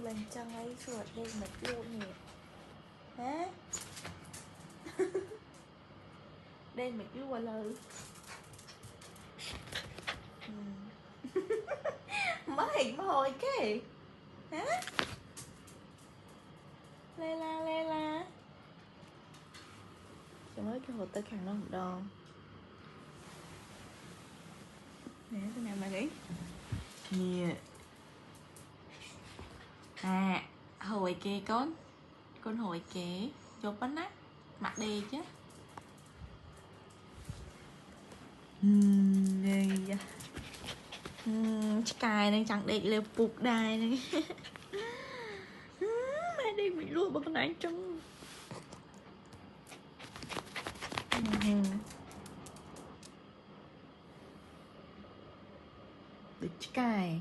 bên chân ấy ruột đen mệt luôn nè. Hả? Đen mệt luôn lời. Mới mồi cái. Hả? Lê la. Cho mới cái hồ tơ khăn nó một đòn. Nè, thế nào mà nghĩ? Nè. À, hồi kia con hồi kia chụp bánh á, mặt đi chứ. Đây. Sky đang chẳng đẹp leo phục đài này. Mẹ đi bị luôn bằng con này trong. Được Sky.